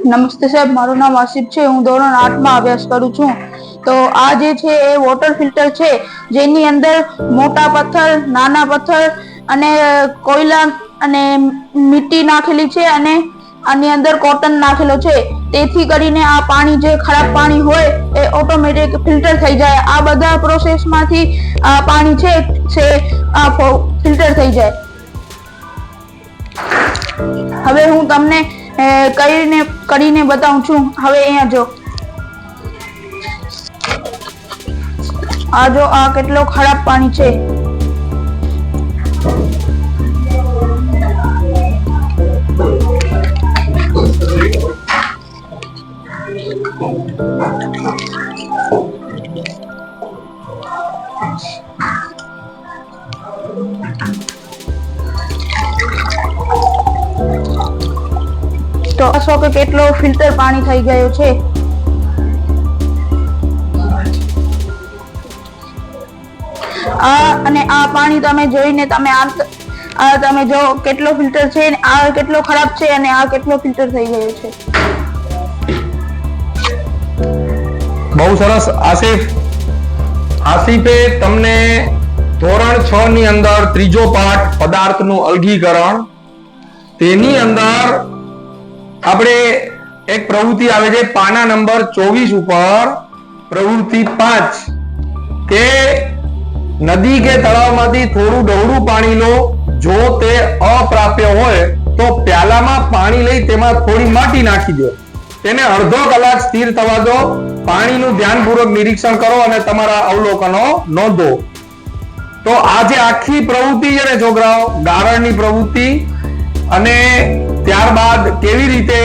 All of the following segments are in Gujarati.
નમસ્તે સાહેબ, મારું નામ આસિફ છે. હું ધોરણ 8 માં અભ્યાસ કરું છું. તો આ જે છે એ વોટર ફિલ્ટર છે, જેની અંદર મોટા પથ્થર, નાના પથ્થર અને કોયલા અને મીઠી નાખેલી છે અને આની અંદર કોટન નાખેલો છે. તેથી કરીને આ પાણી જે ખરાબ પાણી હોય એ ઓટોમેટિક ફિલ્ટર થઈ જાય. આ બધા પ્રોસેસમાંથી આ પાણી છે ફિલ્ટર થઈ જાય. હવે હું તમને કરીને બતાવું છું. હવે અહીંયા જો આ કેટલો ખરાબ પાણી છે. તો આ કે કેટલો ફિલ્ટર પાણી થઈ ગયો છે. અને આ પાણી તમે જોઈને તમે જો કેટલો ફિલ્ટર છે, આ કેટલો ખરાબ છે અને આ કેટલો ફિલ્ટર થઈ ગયો છે. બહુ સરસ આસિફે તમને ધોરણ 6 ની અંદર ત્રીજો પાઠ પદાર્થનું અલગીકરણ, તેની અંદર આપણે એક પ્રવૃત્તિ આવે છે પાના નંબર 24 ઉપર, પ્રવૃત્તિ 5 કે નદી કે તળાવમાંથી થોડું ડહોળું પાણી લો. જો તે અપ્રાપ્ય હોય તો પ્યાલામાં પાણી લઈ તેમાં થોડી માટી નાખી દો. તેને અડધો કલાક સ્થિર થવા દો. પાણીનું ધ્યાનપૂર્વક નિરીક્ષણ કરો અને તમારા અવલોકનો નોંધો. તો આ જે આખી પ્રવૃત્તિ છે ને છોકરાઓ, ગાળણની પ્રવૃત્તિ, અને ત્યારબાદ કેવી રીતે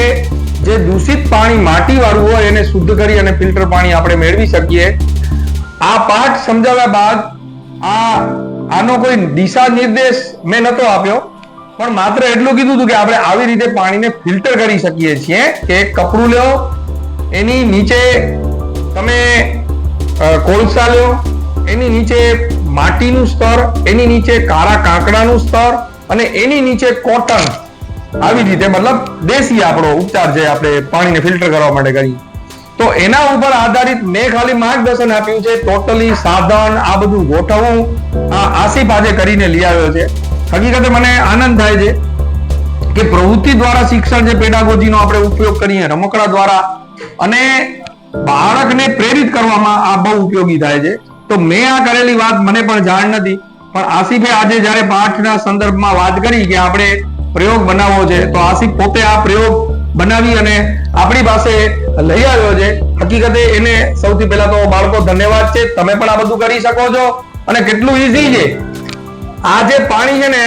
જે દૂષિત પાણી માટી વાળું હોય એને શુદ્ધ કરી અને ફિલ્ટર પાણી આપણે મેળવી શકીએ. આ પાઠ સમજાવ્યા બાદ આનો કોઈ દિશા નિર્દેશ મેં નતો આપ્યો, પણ માત્ર એટલું કીધું હતું કે આપણે આવી રીતે પાણીને ફિલ્ટર કરી શકીએ છીએ. કે એક કપડું લો, એની નીચે તમે કોલસા લો, એની નીચે માટીનું સ્તર, એની નીચે કાળા કાંકડાનું સ્તર અને એની નીચે કોટન. આવી રીતે મતલબ દેશી આપણો ઉપચાર છે આપણે પાણીને ફિલ્ટર કરવા માટે કરીએ. તો એના ઉપર આધારિત મેં ખાલી માર્ગદર્શન આપ્યું છે. ટોટલી સાધન આ બધું ગોઠવવું આસિફ આજે કરીને લઈ આવ્યો છે. હકીકતે મને આનંદ થાય છે કે પ્રવૃત્તિ દ્વારા શિક્ષણ, જે પેડાગોજીનો આપણે ઉપયોગ કરીએ રમકડા દ્વારા, અને બાળકને પ્રેરિત કરવામાં આ બહુ ઉપયોગી થાય છે. તો મેં આ કરેલી વાત મને પણ જાણ નથી, પણ આસિફે આજે જ્યારે પાઠના સંદર્ભમાં વાત કરી કે આપણે પ્રયોગ બનાવવો છે, તો આસિફ પોતે આ પ્રયોગ બનાવી અને આપણી પાસે લઈ આવ્યો છે. હકીકતે એને સૌથી પહેલા તો બાળકો ધન્યવાદ છે. તમે પણ આ બધું કરી શકો છો અને કેટલું ઈઝી છે. આ જે પાણી છે ને,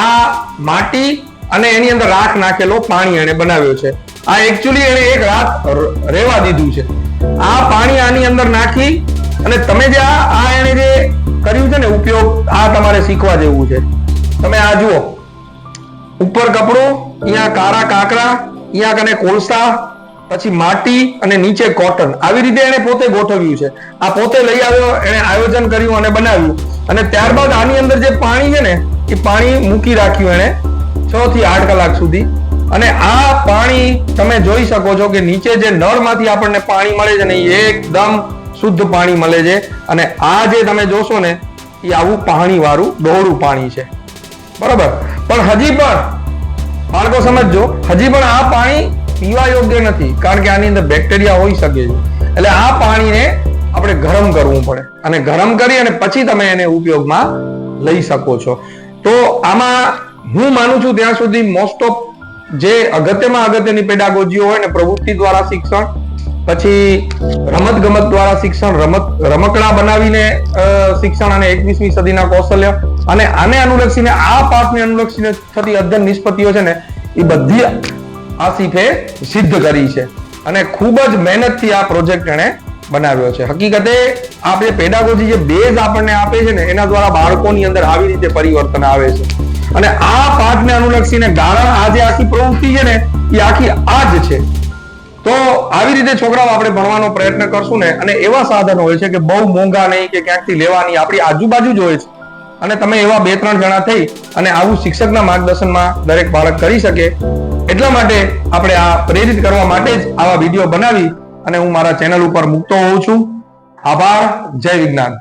આ માટી અને એની અંદર રાખ નાખેલો પાણી એને બનાવ્યો છે. આ એકચ્યુઅલી એને એક રાત રહેવા દીધું છે. આ પાણી આની અંદર નાખી અને તમે જે એને જે કર્યું છે ને ઉપયોગ, આ તમારે શીખવા જેવું છે. તમે આ જુઓ, ઉપર કપડું, અહીંયા કાળા કાંકરા, અહીંયા કને કોલસા, પછી માટી અને નીચે કોટન. આવી રીતે એને પોતે ગોઠવ્યું છે. આ પોતે લઈ આવ્યો, એને આયોજન કર્યું અને બનાવ્યું. અને ત્યારબાદ આની અંદર જે પાણી છે ને, એ પાણી મૂકી રાખ્યું એને 6 થી 8 કલાક સુધી. અને આ પાણી તમે જોઈ શકો છો કે નીચે જે નળમાંથી આપણને પાણી મળે છે ને, એ એકદમ શુદ્ધ પાણી મળે છે. અને આ જે તમે જોશો ને, એ આવું પાણી વાળું ડહોળું પાણી છે, બરાબર. પણ હજી પણ બાળકો સમજજો, હજી પણ આ પાણી પીવા યોગ્ય નથી, કારણ કે આની અંદર બેક્ટેરિયા હોઈ શકે છે. એટલે આ પાણીને આપણે ગરમ કરવું પડે, અને ગરમ કરી અને પછી તમે એને ઉપયોગમાં લઈ શકો છો. તો આમાં હું માનું છું ત્યાં સુધી મોસ્ટ ઓફ જે અગત્યની પેડાગોજીઓ હોય ને, પ્રવૃત્તિ દ્વારા શિક્ષણ, પછી રમત ગમત દ્વારા શિક્ષણ, રમકડા બનાવીને શિક્ષણ, અને 21મી સદીના કૌશલ્ય, અને આને અનુલક્ષીને આ પાઠને અનુલક્ષીને થતી અધ્યયન નિષ્પત્તિઓ છે ને, એ બધી આસિફે સિદ્ધ કરી છે. અને ખૂબ જ મહેનતથી આ પ્રોજેક્ટ એને બનાવ્યો છે. હકીકતે આપણે પેડાગોજી જે બેઝ આપણને આપે છે ને, એના દ્વારા બાળકોની અંદર આવી રીતે પરિવર્તન આવે છે. અને આ પાઠને અનુલક્ષીને ગાળણ, આ જે આખી પ્રવૃત્તિ છે ને, એ આખી આ જ છે. તો આવી રીતે છોકરાઓ આપણે ભણવાનો પ્રયત્ન કરશું ને, અને એવા સાધનો હોય છે કે બહુ મોંઘા નહીં કે ક્યાંકથી લેવાની, આપણી આજુબાજુ જ હોય છે. અને તમે એવા 2-3 જણા થઈ અને આવું શિક્ષકના માર્ગદર્શનમાં દરેક બાળક કરી શકે એટલા માટે આપણે આ પ્રેરિત કરવા માટે જ આવા વિડીયો બનાવી અને હું મારા ચેનલ ઉપર મૂકતો હોઉં છું. આભાર. જય વિજ્ઞાન.